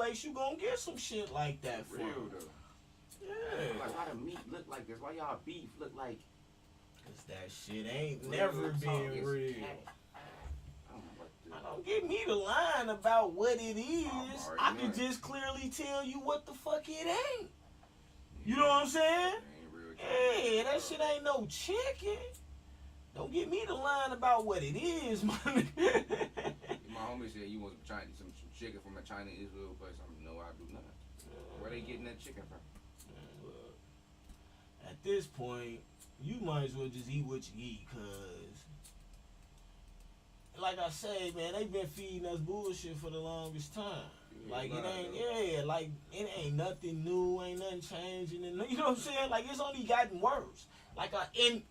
place, you gonna get some shit like that from. Real though. Yeah. Like why the meat look like this? Why y'all beef look like? Cause that shit ain't real never talk been is real. cat. I don't know what Don't give me the line about what it is. I can knowing. just clearly tell you what the fuck it ain't. You know what I'm saying? Ain't real Yeah, that shit ain't no chicken. Don't give me the line about what it is, man. My homie said you want some chicken from a China Israel place. I'm no, I do not. Where they getting that chicken from? At this point, you might as well just eat what you eat, cause like I say, man, they been feeding us bullshit for the longest time. Like it ain't, like it ain't nothing new, ain't nothing changing, and you know what I'm saying? Like it's only gotten worse. Like and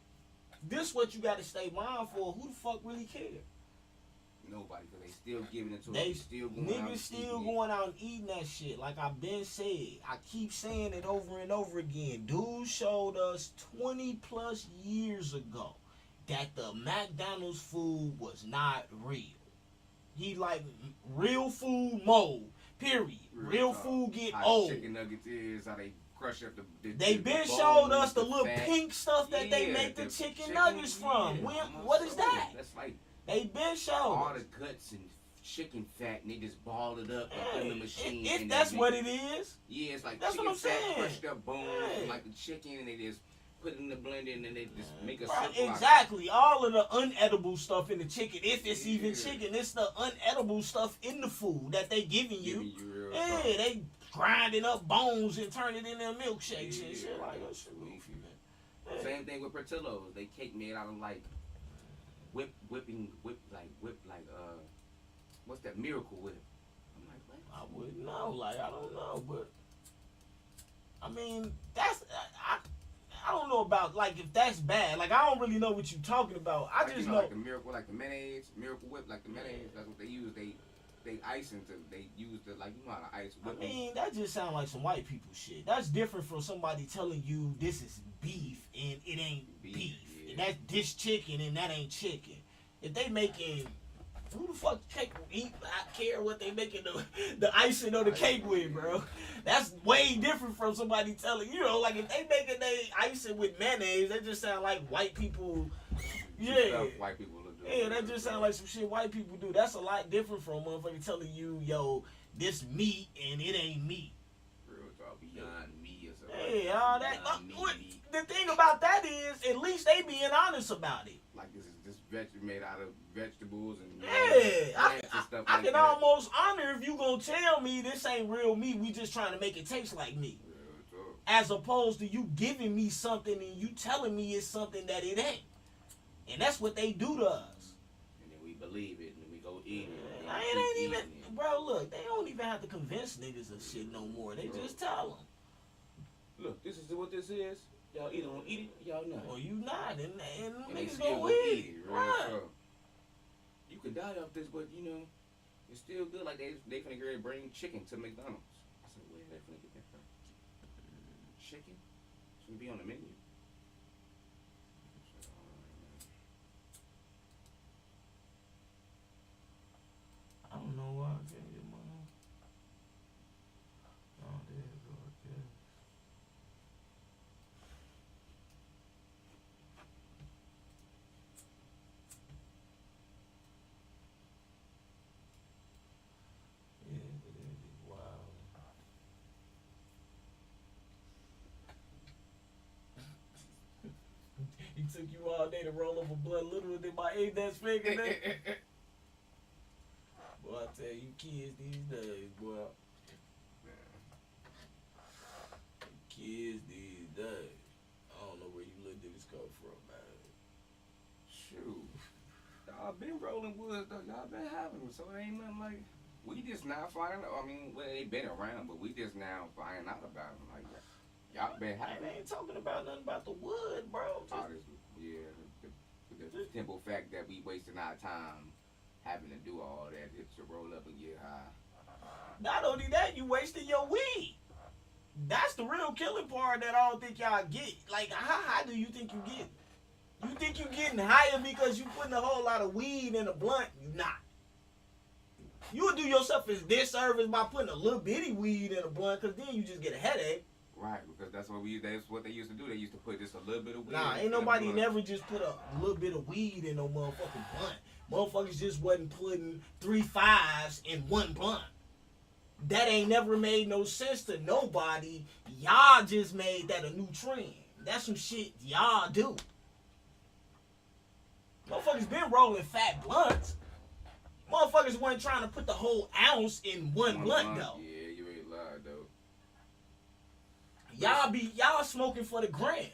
this what you got to stay mindful of. Who the fuck really care? Nobody, cause they still giving it to They us. Still going niggas out still going out and eating that shit. Like I've been said, I keep saying it over and over again. Dude showed us 20 plus years ago that the McDonald's food was not real. He like real food mold. Period. Real food get how old. Chicken nuggets is how they crush up the They been bones, showed us the little fat. pink stuff that they make the chicken nuggets from. When, what is that? That's like They been showed all us. the guts and chicken fat, and they just ball it up in the machine. If and that's they what make it is. Yeah, it's like That's chicken what I'm fat saying. crushed up bones, Yeah. like the chicken, and they just put it in the blender, and then they just make a Right, soup. exactly. All of the unedible stuff in the chicken, if it's even chicken, it's the unedible stuff in the food that they giving you. Yeah, they grinding up bones and turning it into milkshakes and shit like that. Shit goofy, man. Yeah. Same thing with Portillo's. They cake made out of like whip what's that, Miracle Whip? I'm like, what? I wouldn't know. Like I don't know, but I mean that's I don't know about like if that's bad. Like I don't really know what you're talking about. I like, just know know like the Miracle, like the mayonnaise, Miracle Whip, like the mayonnaise. That's what they use. They ice into. They use the like you know how to ice whip. I mean, that just sounds like some white people shit. That's different from somebody telling you this is beef and it ain't beef. Yeah. And that's this chicken and that ain't chicken. If they making who the fuck cake eat? I care what they making the icing or the cake with, bro. That's way different from somebody telling you know, like if they making they icing with mayonnaise, that just sound like white people. Yeah, Stuff white people do. yeah, that just sound like some shit white people do. That's a lot different from motherfucker telling you, yo, this meat and it ain't meat. Real talk, beyond meat or something. Yeah, all that. The thing about that is, at least they being honest about it. Like this made out of vegetables and Yeah, plants and stuff I like can that. almost honor if you gonna tell me this ain't real meat. We just trying to make it taste like meat, as opposed to you giving me something and you telling me it's something that it ain't. And that's what they do to us. And then we believe it and we go eat it. It ain't even, bro. Look, they don't even have to convince niggas of shit no more. They just tell them. Look, this is what this is. Y'all either gonna eat it, y'all not. Or you not, and they niggas still gonna gonna eat eat it. it. Right. So, you could die off this, but you know, it's still good. Like they finna get ready to bring chicken to McDonald's. I said, where they finna get that from? Chicken? Shouldn't be on the menu. I don't know why I can't get money. Oh, there you go. Okay. Yeah, but it is wild. It took you all day to roll over blood literally than my index finger. Boy, I tell you, kids these days, boy. Kids these days. I don't know where you little niggas come from, man. Shoot. Y'all been rolling woods though. Y'all been having them, so it ain't nothing like. We just now finding out. I mean, well, they been around, but we just now finding out about them. Like, y'all been having. I ain't talking about nothing about the wood, bro. The simple fact that we wasting our time having to do all that just to roll up and get high. Not only that, you wasting your weed. That's the real killing part that I don't think y'all get. Like, how high do you think you get? You think you getting higher because you putting a whole lot of weed in a blunt? You not. You would do yourself a disservice by putting a little bitty weed in a blunt, because then you just get a headache. Right, because that's what they used to do. They used to put just a little bit of weed. Nah, ain't nobody never just put a little bit of weed in no motherfucking blunt. Motherfuckers just wasn't putting 3 5s in one blunt. That ain't never made no sense to nobody. Y'all just made that a new trend. That's some shit y'all do. Motherfuckers been rolling fat blunts. Motherfuckers wasn't trying to put the whole ounce in one blunt though. Yeah, you ain't lied though. Y'all smoking for the gram.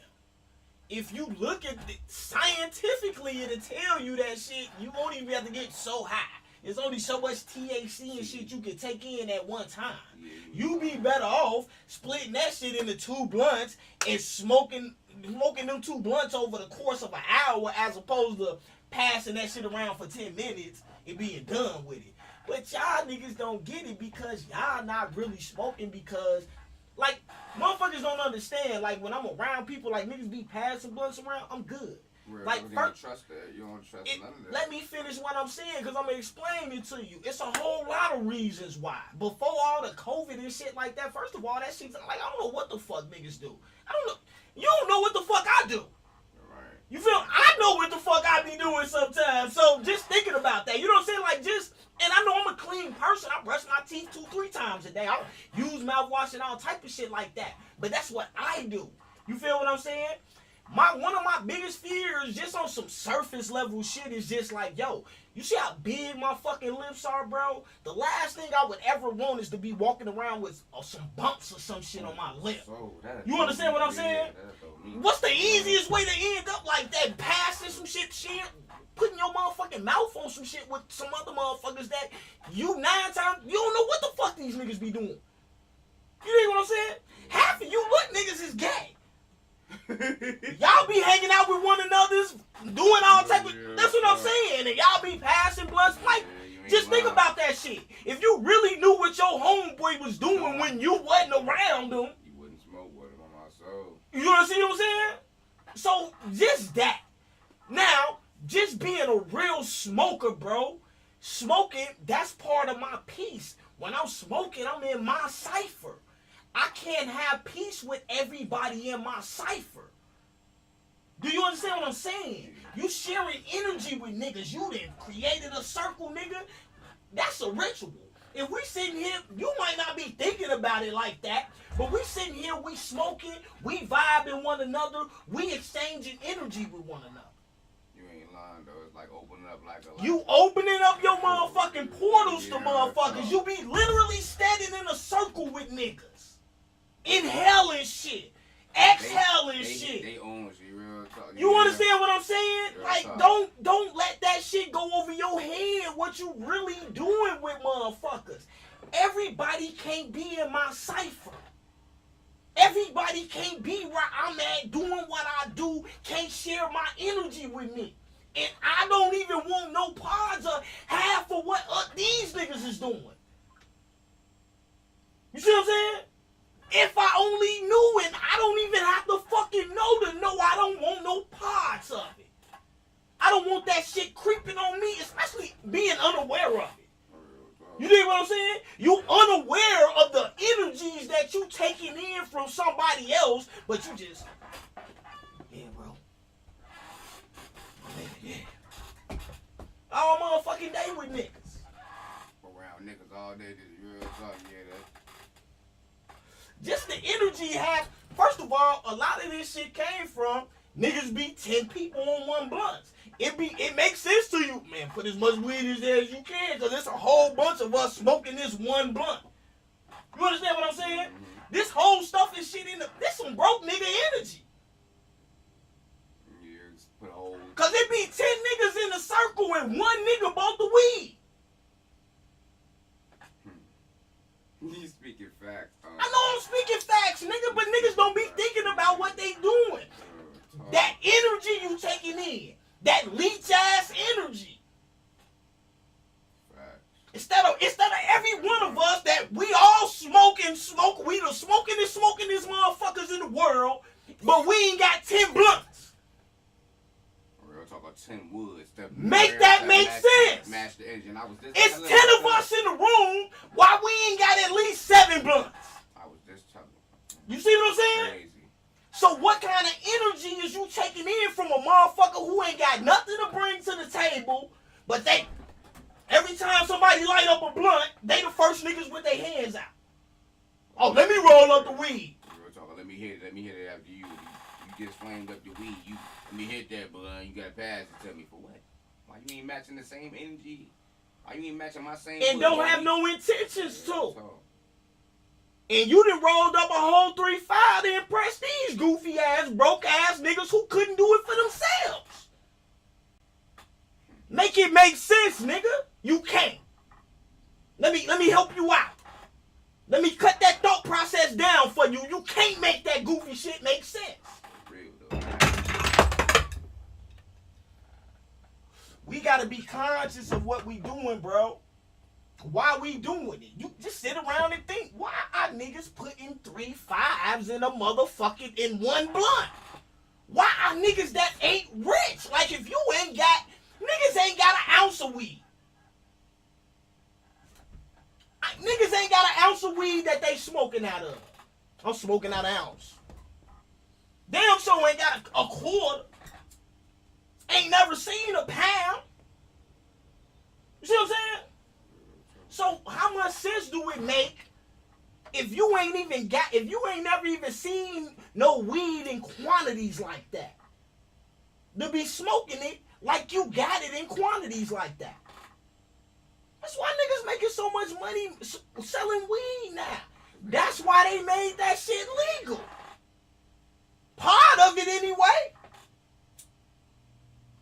If you look at it scientifically, it'll tell you that shit. You won't even have to get so high. There's only so much THC and shit you can take in at one time. Yeah, You be better off splitting that shit into 2 blunts and smoking them 2 blunts over the course of an hour, as opposed to passing that shit around for 10 minutes and being done with it. But y'all niggas don't get it because y'all not really smoking, because like motherfuckers don't understand. Like when I'm around people, like niggas be passing blunts around, I'm good. Real, like you don't trust that. You don't trust none of that. Let me finish what I'm saying, because I'm gonna explain it to you. It's a whole lot of reasons why. Before all the COVID and shit like that, first of all, that shit's like, I don't know what the fuck niggas do. I don't know. You don't know what the fuck I do. Right. You feel? I know what the fuck I be doing sometimes. So just thinking about that, you know what I'm saying? Like just, and I know I'm a clean person. I brush my teeth 2-3 times a day. I use mouthwash and all type of shit like that. But that's what I do. You feel what I'm saying? One of my biggest fears, just on some surface level shit, is just like, yo, you see how big my fucking lips are, bro? The last thing I would ever want is to be walking around with some bumps or some shit on my lip. You understand what I'm saying? What's the easiest way to end up like that? Passing some shit, putting your motherfucking mouth on some shit with some other motherfuckers that you 9 times, you don't know what the fuck these niggas be doing. You know what I'm saying? Half of you what niggas is gay. Y'all be hanging out with one another's, doing all type of, that's what I'm saying, and y'all be passing blunts. Like, just think about that shit. If you really knew what your homeboy was doing when you wasn't around him, you wouldn't smoke with him on my soul. You understand what I'm saying? So, just that. Now, just being a real smoker, bro, smoking, that's part of my peace. When I'm smoking, I'm in my cipher. I can't have peace with everybody in my cipher. Do you understand what I'm saying? You sharing energy with niggas. You done created a circle, nigga. That's a ritual. If we sitting here, you might not be thinking about it like that, but we sitting here, we smoking, we vibing one another, we exchanging energy with one another. You ain't lying, though. It's like opening up like a... You opening up your motherfucking portals to motherfuckers. You be literally standing in a circle with niggas. Inhaling shit, exhaling shit. They own you, real talk. You understand what I'm saying? Real like, talk. don't let that shit go over your head. What you really doing with motherfuckers? Everybody can't be in my cipher. Everybody can't be where I'm at, doing what I do. Can't share my energy with me, and I don't even want no parts of half of what these niggas is doing. You see what I'm saying? If I only knew, and I don't even have to fucking know to know, I don't want no parts of it. I don't want that shit creeping on me, especially being unaware of it. You dig what I'm saying? You unaware of the energies that you taking in from somebody else, but you just, yeah, bro. Yeah. All motherfucking day with niggas. Around niggas all day, just real talk, yeah, that. Just the energy has. First of all, a lot of this shit came from niggas be 10 people on one blunt. It makes sense to you, man. Put as much weed in there as you can, because there's a whole bunch of us smoking this one blunt. You understand what I'm saying? Mm-hmm. This whole stuff is shit this some broke nigga energy. Yeah, put a whole. Cause it be 10 niggas in a circle and one nigga bought the weed. You speaking facts. I know I'm speaking facts, nigga, but niggas don't be thinking about what they doing. That energy you taking in, that leech ass energy. Facts. Instead of every one of us that we all smoke, we the smokingest motherfuckers in the world, but we ain't got 10 blunts. We're talking about 10 woods. Make sense. Match the engine. It's 10 of us in the who ain't got nothing to bring to the table, but they, every time somebody light up a blunt, they the first niggas with their hands out. Oh, let me roll up the weed. Let me hit it after you. You just flamed up the weed. Let me hit that blunt. You gotta pass it to me for what? Why you ain't matching the same energy? Why you ain't matching my same? And don't have no intentions to. And you done rolled up a whole 3-5 to impress these goofy ass, broke ass niggas who couldn't do it for themselves. Make it make sense, nigga. You can't. Let me help you out. Let me cut that thought process down for you. You can't make that goofy shit make sense. Real though. We gotta be conscious of what we doing, bro. Why we doing it? You just sit around and think, why are niggas putting 3-5s in a motherfucking in one blunt? Why are niggas that ain't rich? Like if you ain't got, niggas ain't got an ounce of weed. Niggas ain't got an ounce of weed that they smoking out of. I'm smoking out an ounce. Damn sure ain't got a quarter. Ain't never seen a pound. You see what I'm saying? So how much sense do it make if you ain't never even seen no weed in quantities like that? To be smoking it like you got it in quantities like that. That's why niggas making so much money selling weed now. That's why they made that shit legal. Part of it anyway.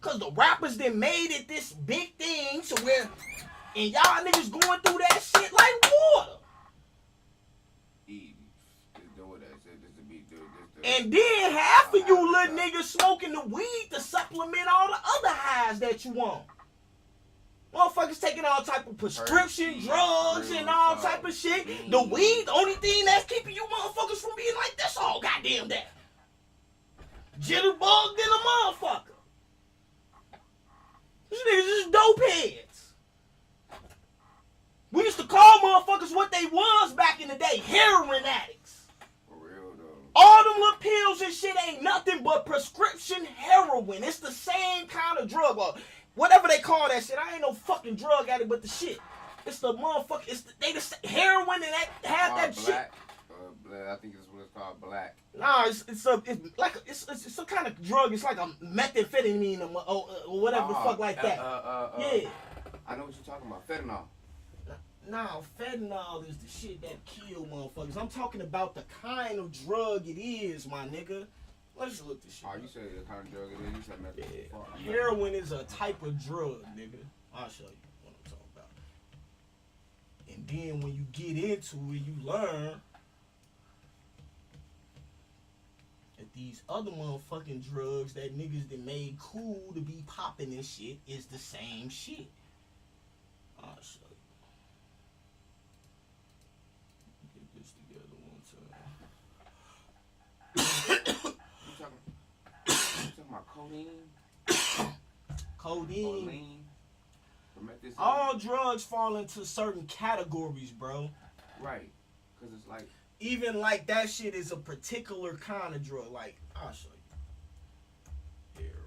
Cause the rappers that made it this big thing to where, and y'all niggas going through that shit like water. And then half of you little niggas smoking the weed to supplement all the other highs that you want. Motherfuckers taking all type of prescription drugs and all type of shit. The weed, the only thing that's keeping you motherfuckers from being like this all goddamn day. Jitterbugged in a motherfucker. These niggas is dope heads. We used to call motherfuckers what they was back in the day. Heroin addicts. For real though. All them little pills and shit ain't nothing but prescription heroin. It's the same kind of drug. Or whatever they call that shit. I ain't no fucking drug addict but the shit. It's the motherfucker. They the heroin and that have that black. shit. I think it's what it's called, black. Nah, it's some kind of drug. It's like a methamphetamine or whatever the fuck like that. Yeah. I know what you're talking about. Fentanyl. Nah, fentanyl is the shit that kill motherfuckers. I'm talking about the kind of drug it is, my nigga. Let's look this shit. Oh, you say the kind of drug it is? You said methamphetamine. Yeah. Heroin is a type of drug, nigga. I'll show you what I'm talking about. And then when you get into it, you learn that these other motherfucking drugs that niggas that made cool to be popping and shit is the same shit. I'll show you. Get this together one time. You talking about codeine? Codeine. All drugs fall into certain categories, bro. Right. Because it's like, even like that shit is a particular kind of drug. Like, I'll show you. Heroin.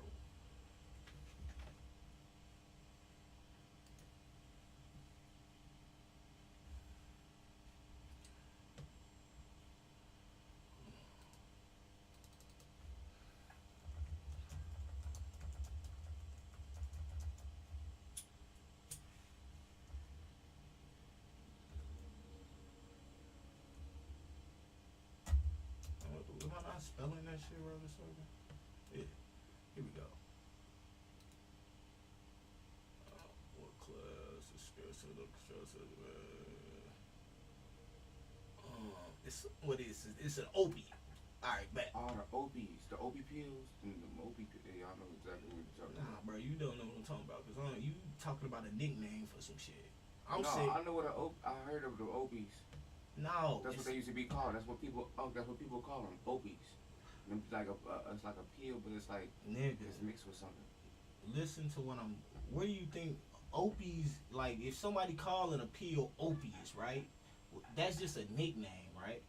Am I not spelling that shit right or something? Yeah. Here we go. What class? It's what is it? It's an opiate. Alright, bet. Oh, the opiates. The opie pills. Y'all know exactly what you're talking about. Nah, bro, you don't know what I'm talking about. Because you talking about a nickname for some shit. I know what I heard of the opies. No, that's what they used to be called. That's what people call them, opies. It's like a pill, but it's like nigga, it's mixed with something. Listen to what I'm. Where do you think opies? Like, if somebody calling a pill opiates, right? That's just a nickname, right?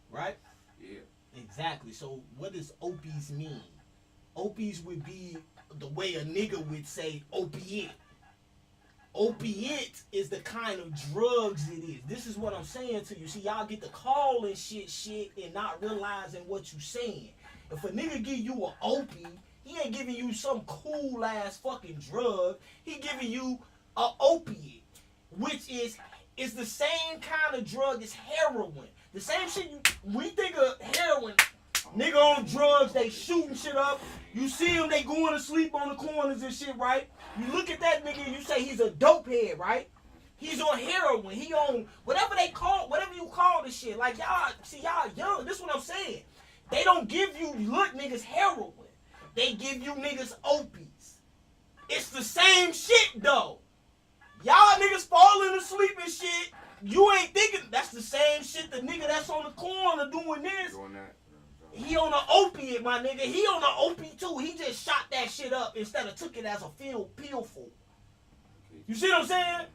Right? Yeah. Exactly. So what does opies mean? Opiates would be the way a nigga would say opiate. Opiate is the kind of drugs it is. This is what I'm saying to you. See, y'all get to calling shit and not realizing what you saying. If a nigga give you an opie, he ain't giving you some cool ass fucking drug. He giving you an opiate, which is the same kind of drug as heroin. The same shit we think of heroin. Nigga on drugs, they shooting shit up. You see them, they going to sleep on the corners and shit, right? You look at that nigga and you say he's a dope head, right? He's on heroin. He on whatever you call this shit. Like y'all, see y'all young. This is what I'm saying. They don't give you lit niggas heroin. They give you niggas opies. It's the same shit though. Y'all niggas falling asleep and shit. You ain't thinking that's the same shit. The nigga that's on the corner doing this. Doing that. He on an opiate, my nigga. He on an opiate too. He just shot that shit up instead of took it as a pillful. You see what I'm saying?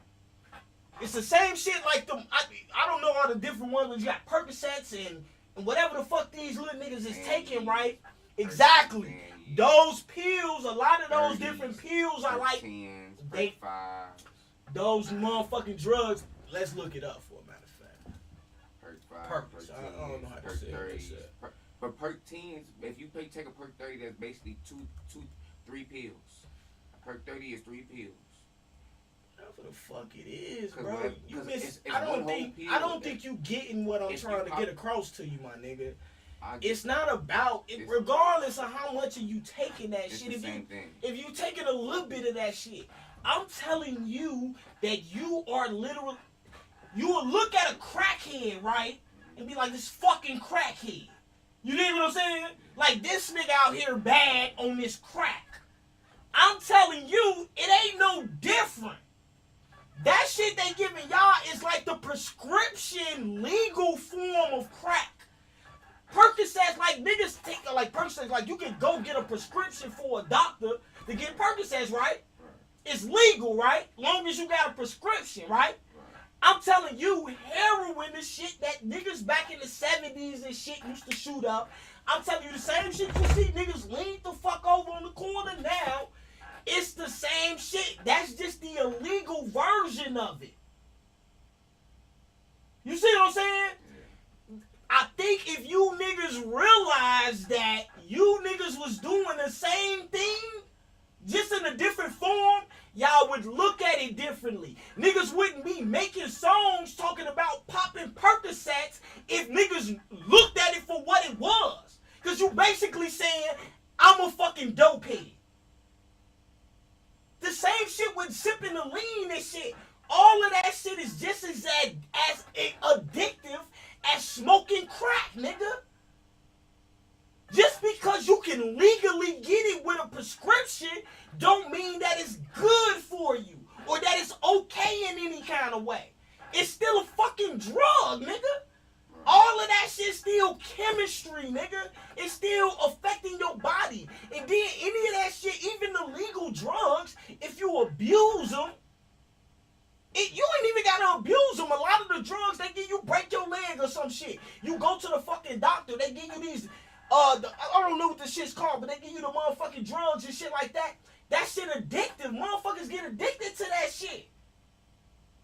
It's the same shit like them. I don't know all the different ones, but you got Percocets and whatever the fuck these little niggas is taking, right? Exactly. Those pills, a lot of those different pills are like those motherfucking drugs. Let's look it up for a matter of fact. Perc. I don't know how to say it. But Perc 10s, if you take a Perc 30, that's basically three pills. Perc 30 is 3 pills. Whatever the fuck it is, bro. You miss. I don't think you getting what I'm trying to get across to you, my nigga. It's not about it, regardless of how much of you taking that shit. If you taking a little bit of that shit, I'm telling you that you are literally. You will look at a crackhead, right, and be like, this fucking crackhead. You know what I'm saying? Like, this nigga out here bad on this crack. I'm telling you, it ain't no different. That shit they giving y'all is like the prescription legal form of crack. Percocets, like niggas take, like Percocets, like you can go get a prescription for a doctor to get Percocets, right? It's legal, right? Long as you got a prescription, right? I'm telling you, heroin is shit that niggas back in the 70s and shit used to shoot up. I'm telling you, the same shit you see niggas lean the fuck over on the corner now, it's the same shit. That's just the illegal version of it. You see what I'm saying? I think if you niggas realized that you niggas was doing the same thing, just in a different form, y'all would look at it differently. Niggas wouldn't be making songs talking about popping Percocets if niggas looked at it for what it was. Because you basically saying, I'm a fucking dope head. The same shit with sipping the lean and shit. All of that shit is just as addictive as smoking crack, nigga. Just because you can legally get it with a prescription don't mean that it's good for you or that it's okay in any kind of way. It's still a fucking drug, nigga. All of that shit's still chemistry, nigga. It's still affecting your body. And then any of that shit, even the legal drugs, if you abuse them, you ain't even gotta abuse them. A lot of the drugs, they give you break your leg or some shit. You go to the fucking doctor, they give you these, I don't know what this shit's called, but they give you the motherfucking drugs and shit like that. That shit addictive. Motherfuckers get addicted to that shit.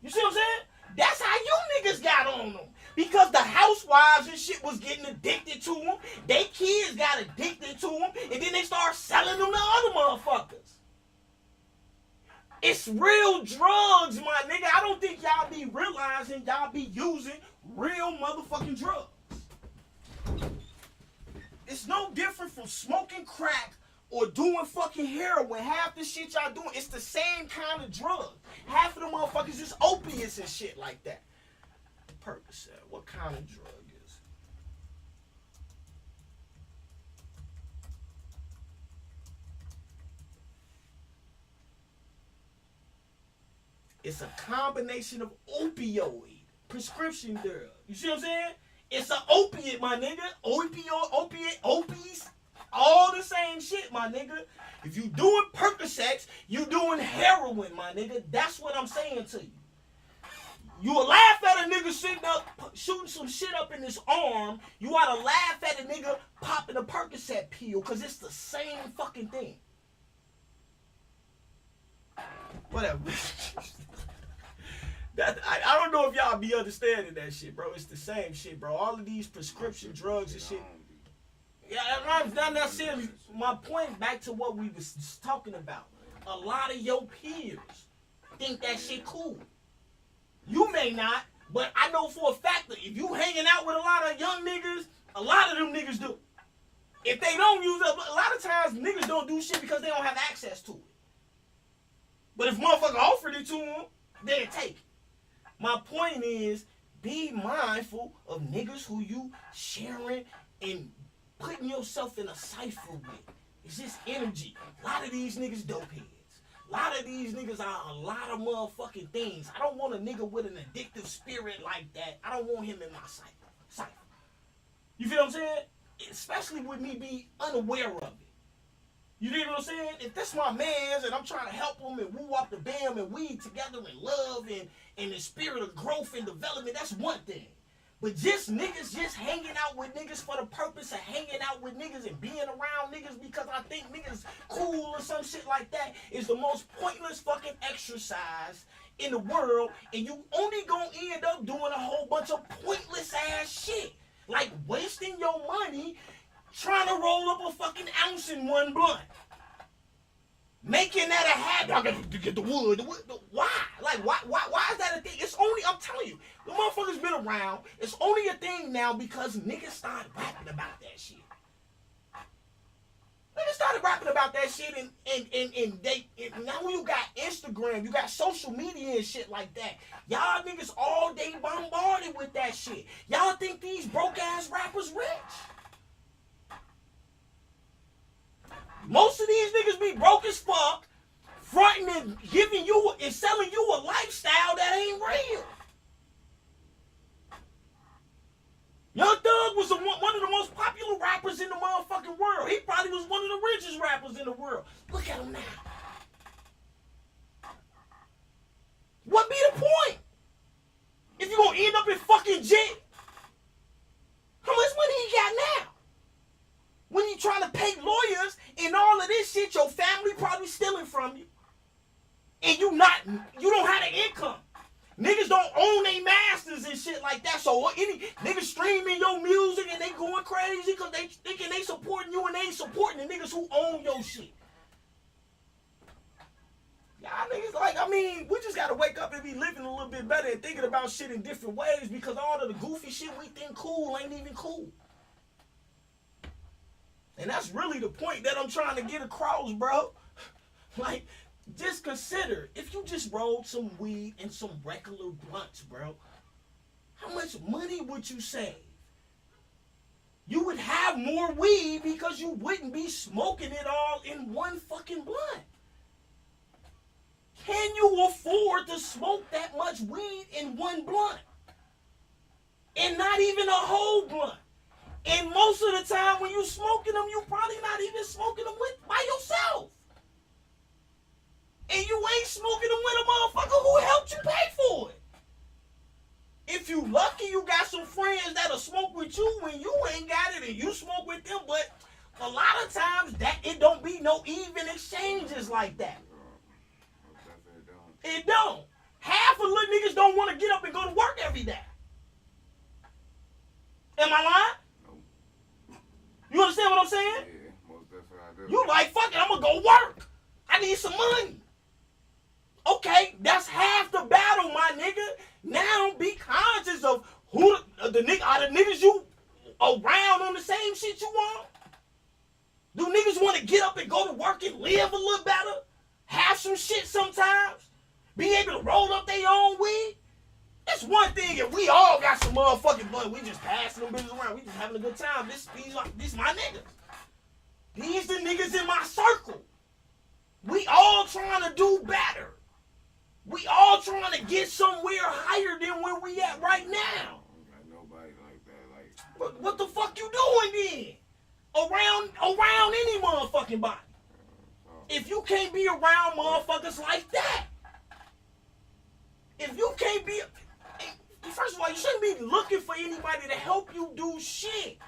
You see what I'm saying? That's how you niggas got on them. Because the housewives and shit was getting addicted to them. They kids got addicted to them. And then they start selling them to other motherfuckers. It's real drugs, my nigga. I don't think y'all be realizing y'all be using real motherfucking drugs. It's no different from smoking crack or doing fucking heroin. Half the shit y'all doing, it's the same kind of drug. Half of the motherfuckers is opiates and shit like that. Percocet, what kind of drug is it? It's a combination of opioid, prescription drug. You see what I'm saying? It's an opiate, my nigga. Opiate, opies, all the same shit, my nigga. If you doing Percocets, you doing heroin, my nigga. That's what I'm saying to you. You will laugh at a nigga sitting up shooting some shit up in his arm, you ought to laugh at a nigga popping a Percocet pill, because it's the same fucking thing. Whatever. I don't know if y'all be understanding that shit, bro. It's the same shit, bro. All of these prescription drugs and shit. Yeah, I'm not necessarily. My point back to what we was talking about. A lot of your peers think that shit cool. You may not, but I know for a fact that if you hanging out with a lot of young niggas, a lot of them niggas do. If they don't use it, a lot of times niggas don't do shit because they don't have access to it. But if motherfucker offered it to them, they'll take it. My point is, be mindful of niggas who you sharing and putting yourself in a cipher with. It's just energy. A lot of these niggas dope heads. A lot of these niggas are a lot of motherfucking things. I don't want a nigga with an addictive spirit like that. I don't want him in my cipher. You feel what I'm saying? Especially with me being unaware of it. You know what I'm saying? If that's my man's and I'm trying to help him and woo up the bam and we together in love and the spirit of growth and development, that's one thing. But just niggas just hanging out with niggas for the purpose of hanging out with niggas and being around niggas because I think niggas cool or some shit like that is the most pointless fucking exercise in the world, and you only gonna end up doing a whole bunch of pointless ass shit. Like wasting your money trying to roll up a fucking ounce in one blunt. Making that a habit. I got to get the wood. Why? Like, why is that a thing? It's only, I'm telling you, the motherfucker's been around. It's only a thing now because niggas started rapping about that shit. Niggas started rapping about that shit and now when you got Instagram, you got social media and shit like that. Y'all niggas all day bombarded with that shit. Y'all think these broke ass rappers rich? Most of these niggas be broke as fuck, fronting and giving you and selling you a lifestyle that ain't real. Young Thug was one of the most popular rappers in the motherfucking world. He probably was one of the richest rappers in the world. Look at him now. What be the point? If you gonna end up in fucking jail, how much money he got now? When you trying to pay lawyers and all of this shit, your family probably stealing from you. And you don't have the income. Niggas don't own their masters and shit like that. So any niggas streaming your music and they going crazy because they thinking they supporting you and they ain't supporting the niggas who own your shit. Y'all niggas we just gotta wake up and be living a little bit better and thinking about shit in different ways because all of the goofy shit we think cool ain't even cool. And that's really the point that I'm trying to get across, bro. Like, just consider, if you just rolled some weed and some regular blunts, bro, how much money would you save? You would have more weed because you wouldn't be smoking it all in one fucking blunt. Can you afford to smoke that much weed in one blunt? And not even a whole blunt. And most of the time when you smoking them, you probably not even smoking them by yourself. And you ain't smoking them with a motherfucker who helped you pay for it. If you lucky, you got some friends that'll smoke with you when you ain't got it and you smoke with them. But a lot of times that it don't be no even exchanges like that. It don't. Half of little niggas don't want to get up and go to work every day. Am I lying? You understand what I'm saying? Yeah, most definitely I do. You like, fuck it, I'm gonna go work. I need some money. Okay, that's half the battle, my nigga. Now be conscious of who are the niggas you around on the same shit you want. Do niggas want to get up and go to work and live a little better? Have some shit sometimes? Be able to roll up their own weed? That's one thing if we all got some motherfucking money. We just passing them bitches around. We just having a good time. These my niggas. These the niggas in my circle. We all trying to do better. We all trying to get somewhere higher than where we at right now. Got nobody like that. What the fuck you doing then? Around any motherfucking body. If you can't be around motherfuckers like that. If you can't be... first of all, you shouldn't be looking for anybody to help you do shit.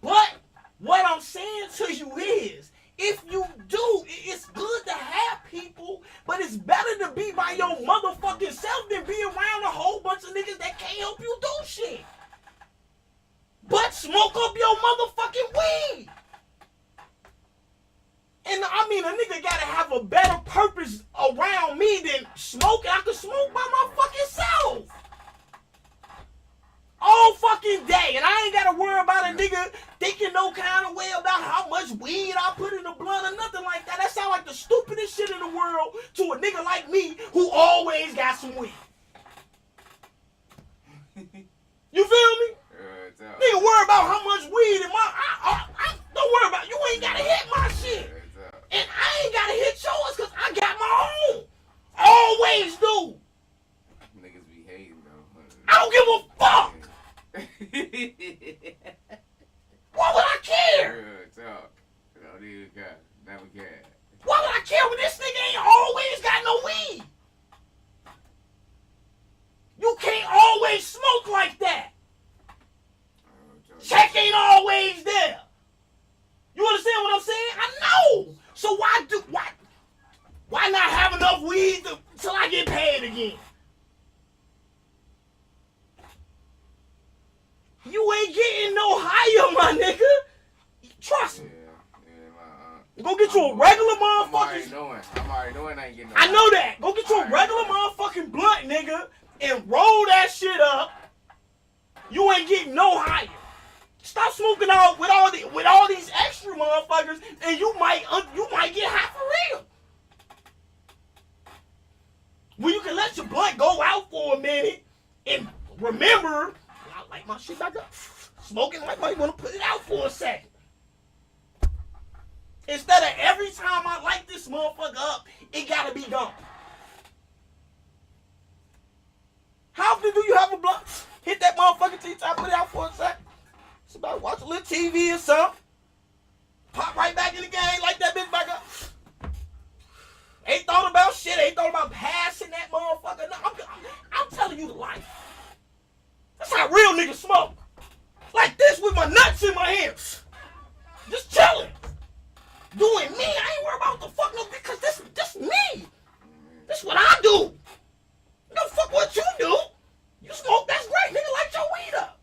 But what I'm saying to you is, if you do, it's good to have people, but it's better to be by your motherfucking self than be around a whole bunch of niggas that can't help you do shit. But smoke up your motherfucking weed. And I mean, a nigga gotta have a better purpose around me than smoking. I can smoke by my fucking self all fucking day, and I ain't gotta worry about a nigga thinking no kind of way about how much weed I put in the blunt or nothing like that. That sound like the stupidest shit in the world to a nigga like me who always got some weed. You feel me? Nigga worry about how much weed in my... don't worry about it. You ain't gotta hit my shit. And I ain't gotta hit yours because I got my own. Always do. Niggas be hating, though. I don't give a fuck. Why would I care? Talk. Don't even care. Never care. Why would I care when this nigga ain't always got no weed? You can't always smoke like that. Check ain't always there. You understand what I'm saying? I know. So why not have enough weed till I get paid again? You ain't getting no higher, my nigga. Trust me. Go get you a regular motherfucker. I'm already knowing I ain't getting no I know that. Go get you a regular motherfucking blunt, nigga, and roll that shit up. You ain't getting no higher. Stop smoking out with all these extra motherfuckers, and you might get high for real. When you can let your blunt go out for a minute and remember, I light my shit back up. Smoking, I might want to put it out for a second. Instead of every time I light this motherfucker up, it gotta be gone. How often do you have a blunt? Hit that motherfucker till you try to put it out for a second. It's about watch a little TV or something. Pop right back in the game, light that bitch back up. Ain't thought about shit, ain't thought about passing that motherfucker. No, I'm telling you the life. That's how real niggas smoke. Like this with my nuts in my hands. Just chilling. Doing me. I ain't worried about the fuck no, because this me. This what I do. No fuck what you do. You smoke, that's great. Nigga, light your weed up.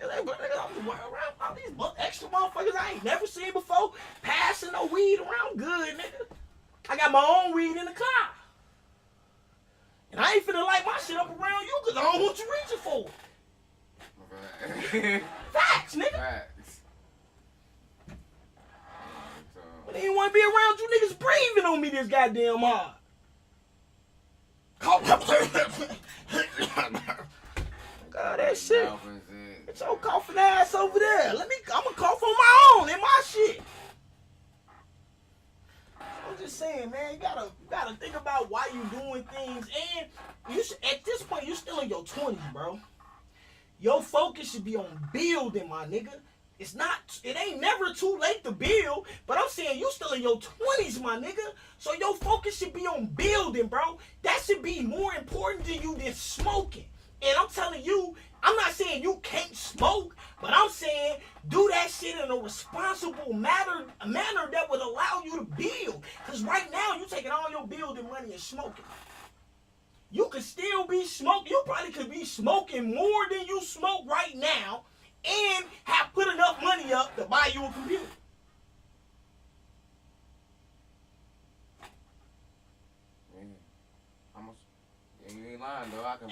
I'm around all these extra motherfuckers I ain't never seen before passing no weed around good, nigga. I got my own weed in the car. And I ain't finna light my shit up around you because I don't want you reaching for it. Facts, nigga. Facts. But they ain't want to be around you niggas breathing on me this goddamn hard. God, that shit. Get your coughing ass over there. I'm gonna cough on my own in my shit. I'm just saying, man, you gotta think about why you doing things, and at this point you still in your 20s, bro. Your focus should be on building, my nigga. It ain't never too late to build, but I'm saying you still in your 20s, my nigga. So your focus should be on building, bro. That should be more important to you than smoking. And I'm telling you, I'm not saying you can't smoke, but I'm saying do that shit in a responsible manner that would allow you to build. Because right now, you taking all your building money and smoking. You could still be smoking. You probably could be smoking more than you smoke right now and have put enough money up to buy you a computer. You ain't lying, though. I can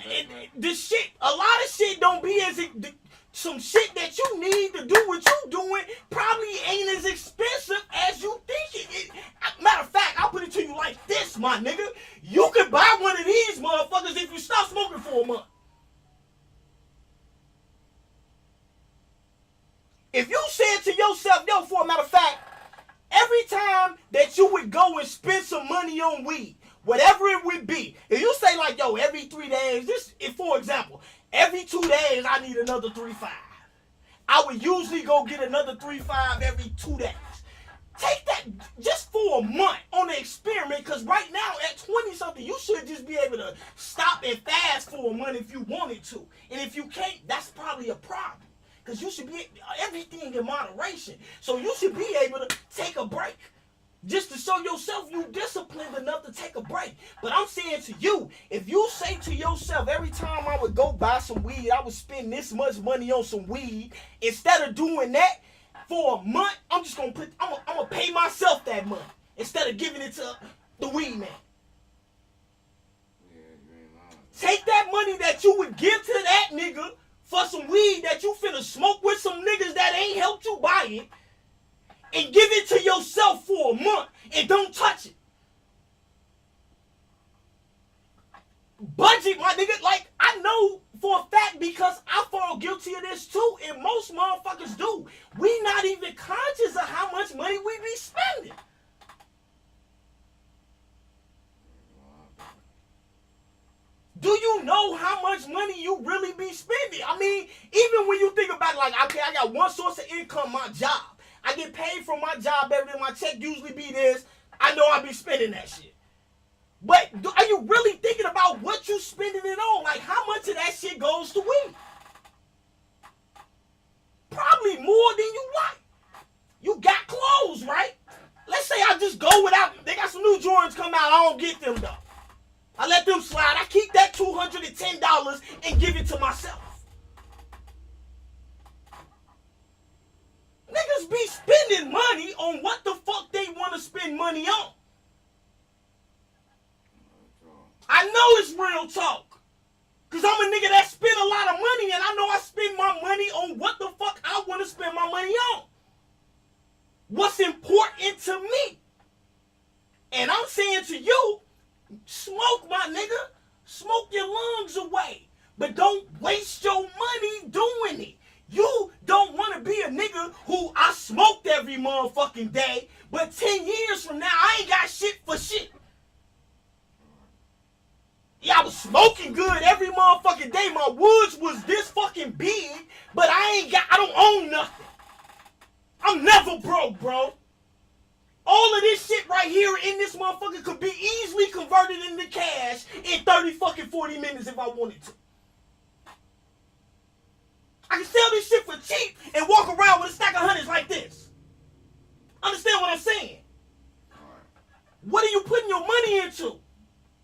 A lot of shit don't be some shit that you need to do what you doing probably ain't as expensive as you think it. Matter of fact, I'll put it to you like this, my nigga. You could buy one of these motherfuckers if you stop smoking for a month. If you said to yourself, yo, for a matter of fact, every time that you would go and spend some money on weed, whatever it would be, if you say like, yo, every 3 days, for example, every 2 days I need another 3.5. I would usually go get another 3.5 every 2 days. Take that just for a month on the experiment, because right now at 20-something, you should just be able to stop and fast for a month if you wanted to. And if you can't, that's probably a problem. Because you should be, everything in moderation. So you should be able to take a break. Just to show yourself you disciplined enough to take a break. But I'm saying to you, if you say to yourself, every time I would go buy some weed, I would spend this much money on some weed. Instead of doing that for a month, I'm just gonna I'm gonna pay myself that money instead of giving it to the weed man. Yeah, you ain't lying. Take that money that you would give to that nigga for some weed that you finna smoke with some niggas that ain't helped you buy it, and give it to yourself for a month and don't touch it. Budget, my nigga. Like, I know for a fact because I fall guilty of this too, and most motherfuckers do. We not even conscious of how much money we be spending. Do you know how much money you really be spending? I mean, even when you think about it, like, okay, I got one source of income, my job. I get paid from my job every day. My check usually be this. I know I be spending that shit. But are you really thinking about what you spending it on? Like, how much of that shit goes to weed? Probably more than you like. You got clothes, right? Let's say I just go without. They got some new Jordans come out. I don't get them, though. I let them slide. I keep that $210 and give it to myself. Niggas be spending money on what the fuck they want to spend money on. I know it's real talk. Because I'm a nigga that spend a lot of money, and I know I spend my money on what the fuck I want to spend my money on. What's important to me. And I'm saying to you, smoke, my nigga. Smoke your lungs away. But don't waste your money doing it. You don't want to be a nigga who I smoked every motherfucking day, but 10 years from now, I ain't got shit for shit. Yeah, I was smoking good every motherfucking day. My woods was this fucking big, but I don't own nothing. I'm never broke, bro. All of this shit right here in this motherfucker could be easily converted into cash in 40 minutes if I wanted to. I can sell this shit for cheap and walk around with a stack of hundreds like this. Understand what I'm saying? What are you putting your money into?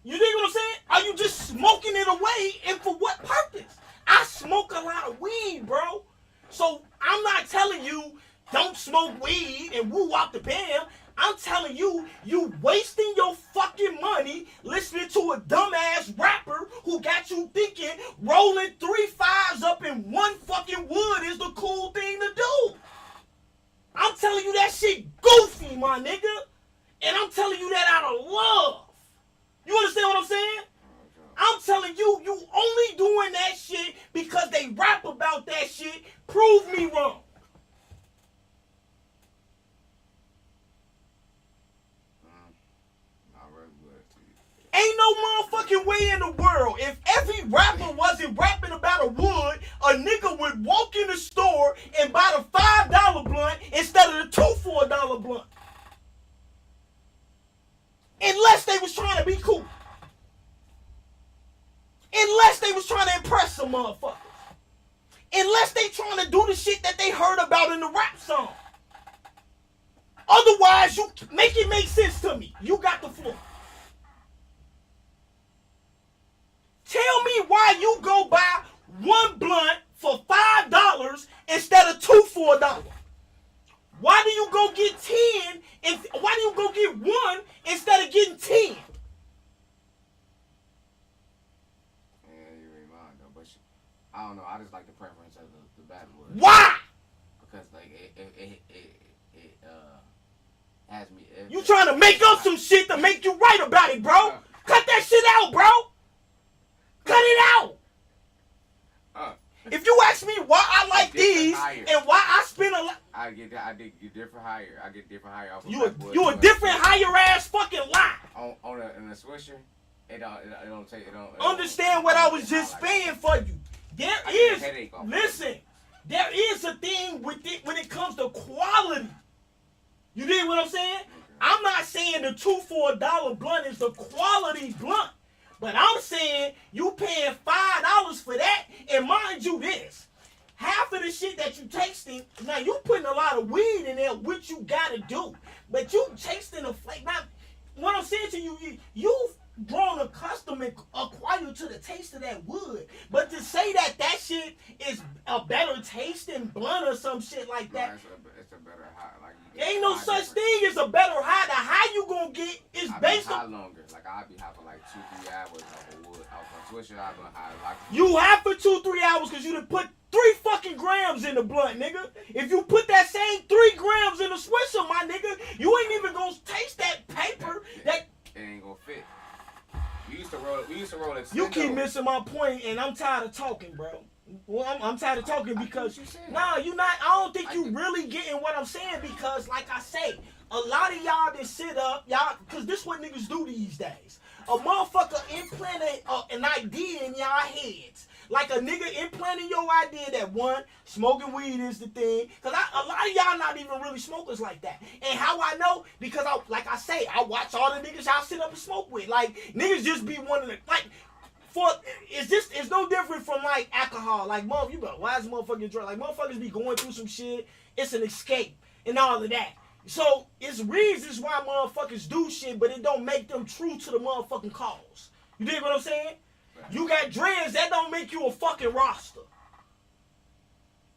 You dig what I'm saying? Are you just smoking it away, and for what purpose? I smoke a lot of weed, bro. So I'm not telling you don't smoke weed and woo out the bam. I'm telling you, you wasting your fucking money listening to a dumbass rapper who got you thinking rolling 3 5s up in one fucking wood is the cool thing to do. I'm telling you that shit goofy, my nigga. And I'm telling you that out of love. You understand what I'm saying? I'm telling you, you only doing that shit because they rap about that shit. Prove me wrong. Ain't no motherfucking way in the world. If every rapper wasn't rapping about a wood, a nigga would walk in the store and buy the $5 blunt instead of the $2 for $1 blunt. Unless they was trying to be cool. Unless they was trying to impress some motherfuckers. Unless they trying to do the shit that they heard about in the rap song. Otherwise, you make it make sense to me. You got the floor. Tell me why you go buy one blunt for $5 instead of 2 for $1. Why do you go get 10 and why do you go get 1 instead of getting 10? Yeah, you ain't lying though, but I don't know. I just like the preference of the backwood. Why? Because like it has me. You trying to make up some shit to make you right about it, bro? Cut that shit out, bro. Cut it out. If you ask me why I like these higher. and why I spend a lot, I get different higher. I get different higher. Off of you a different higher ass fucking lie. In a swisher, it don't take it don't. Understand what I was just saying for you. There is listen. There is a thing with it when it comes to quality. You dig what I'm saying? I'm not saying the 2 for $1 blunt is the quality blunt. But I'm saying you paying $5 for that, and mind you this, half of the shit that you tasting, now you putting a lot of weed in there, which you gotta do. But you tasting a flake. Now, what I'm saying to you, you've grown accustomed and acquired to the taste of that wood. But to say that shit is a better tasting blunt or some shit like that, it's a better high. Like, ain't no such thing as a better high. The high you gonna get is based on longer. Like I'll be high for like 2-3 hours off of wood. Off of Swisher, I've been high. Like, you high for 2-3 hours because you done put 3 fucking grams in the blunt, nigga. If you put that same 3 grams in the Swisher, my nigga, you ain't even gonna taste that paper. That it ain't gonna fit. We used to roll it. You keep missing my point, and I'm tired of talking, bro. Well, I'm tired of talking because nah, you not. I don't think you really getting what I'm saying because, like I say, a lot of y'all that sit up, y'all, because this what niggas do these days. A motherfucker implanted an idea in y'all heads. Like a nigga implanting your idea that one, smoking weed is the thing. Because a lot of y'all not even really smokers like that. And how I know? Because, like I say, I watch all the niggas y'all sit up and smoke with. Like, niggas just be one of the, like, it's no different from like alcohol. Like, mother, you better, why is motherfucking drunk? Like, motherfuckers be going through some shit. It's an escape and all of that. So it's reasons why motherfuckers do shit, but it don't make them true to the motherfucking cause. You dig what I'm saying? You got dreads, that don't make you a fucking roster.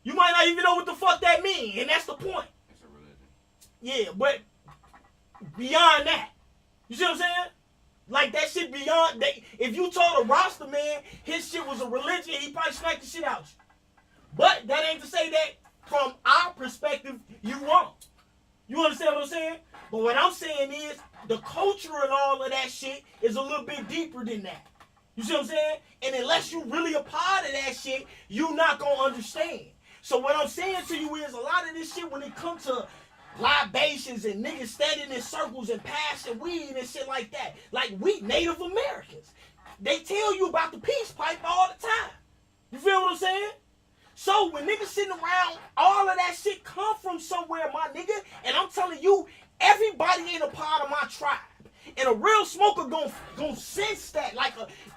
You might not even know what the fuck that mean, and that's the point. It's a religion. Yeah, but beyond that, you see what I'm saying? Like, that shit beyond that. If you told a roster man his shit was a religion, he probably smacked the shit out you. But that ain't to say that from our perspective, you wrong. You understand what I'm saying? But what I'm saying is the culture and all of that shit is a little bit deeper than that. You see what I'm saying? And unless you really a part of that shit, you not gonna understand. So what I'm saying to you is a lot of this shit when it comes to libations and niggas standing in circles and passing weed and shit like that. Like, we Native Americans. They tell you about the peace pipe all the time. You feel what I'm saying? So when niggas sitting around, all of that shit come from somewhere, my nigga. And I'm telling you, everybody ain't a part of my tribe. And a real smoker gon' sense that. Like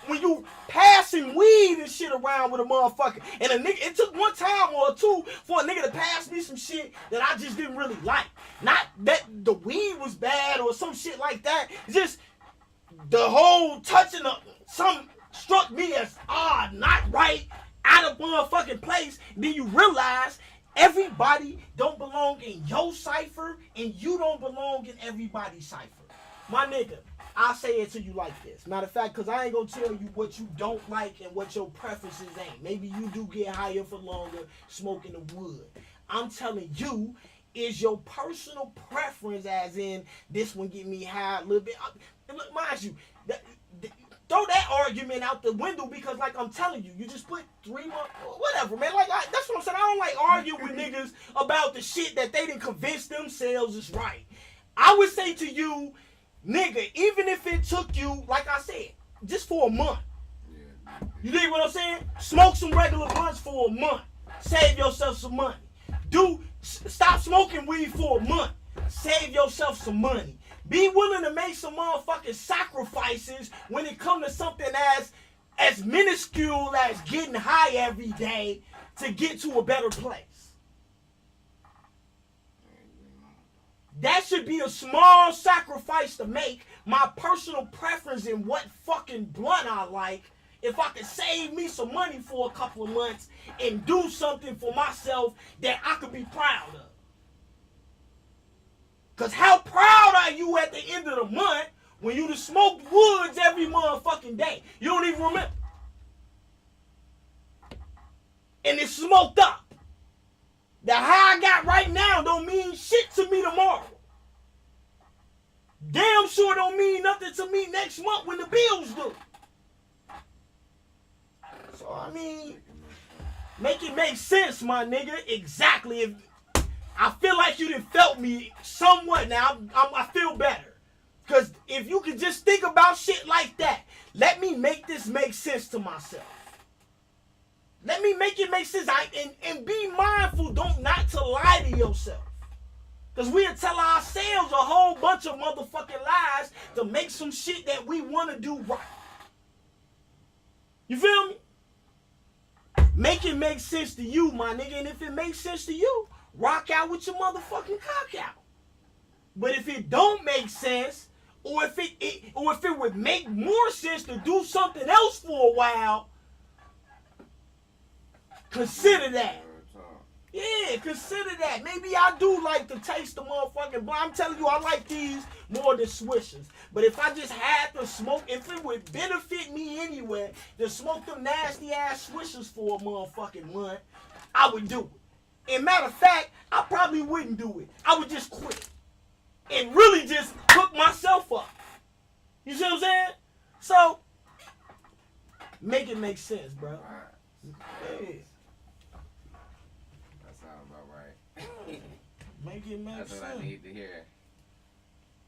when you passing weed and shit around with a motherfucker. And a nigga, it took one time or two for a nigga to pass me some shit that I just didn't really like. Not that the weed was bad or some shit like that. Just the whole touching of some struck me as not right, out of motherfucking place. Then you realize everybody don't belong in your cipher and you don't belong in everybody's cipher. My nigga, I'll say it to you like this. Matter of fact, because I ain't going to tell you what you don't like and what your preferences ain't. Maybe you do get higher for longer smoking the wood. I'm telling you, is your personal preference, as in this one get me high a little bit. Look, mind you, throw that argument out the window because, like I'm telling you, you just put 3 months, whatever, man. Like, that's what I'm saying. I don't like arguing with niggas about the shit that they didn't convince themselves is right. I would say to you, nigga, even if it took you, like I said, just for a month. You dig what I'm saying? Smoke some regular blunts for a month. Save yourself some money. Stop smoking weed for a month. Save yourself some money. Be willing to make some motherfucking sacrifices when it comes to something as minuscule as getting high every day to get to a better place. That should be a small sacrifice to make. My personal preference in what fucking blunt I like, if I could save me some money for a couple of months and do something for myself that I could be proud of. Because how proud are you at the end of the month when you just smoked woods every motherfucking day? You don't even remember. And it's smoked up. The high I got right now don't mean shit to me tomorrow. Damn sure don't mean nothing to me next month when the bills do. So, I mean, make it make sense, my nigga. Exactly. If I feel like you done felt me somewhat now. I feel better. Because if you could just think about shit like that, let me make this make sense to myself. Let me make it make sense. And be mindful, not to lie to yourself. Because we'll tell ourselves a whole bunch of motherfucking lies to make some shit that we want to do right. You feel me? Make it make sense to you, my nigga. And if it makes sense to you, rock out with your motherfucking cock out. But if it don't make sense, or if it would make more sense to do something else for a while, consider that. Yeah, consider that. Maybe I do like to taste the motherfucking blunt. I'm telling you, I like these more than Swishers. But if I just had to smoke, if it would benefit me anyway to smoke them nasty ass Swishers for a motherfucking month, I would do it. And matter of fact, I probably wouldn't do it. I would just quit. And really just hook myself up. You see what I'm saying? So, make it make sense, bro. Yeah. That sounds about right. Make it make sense. That's what I need to hear.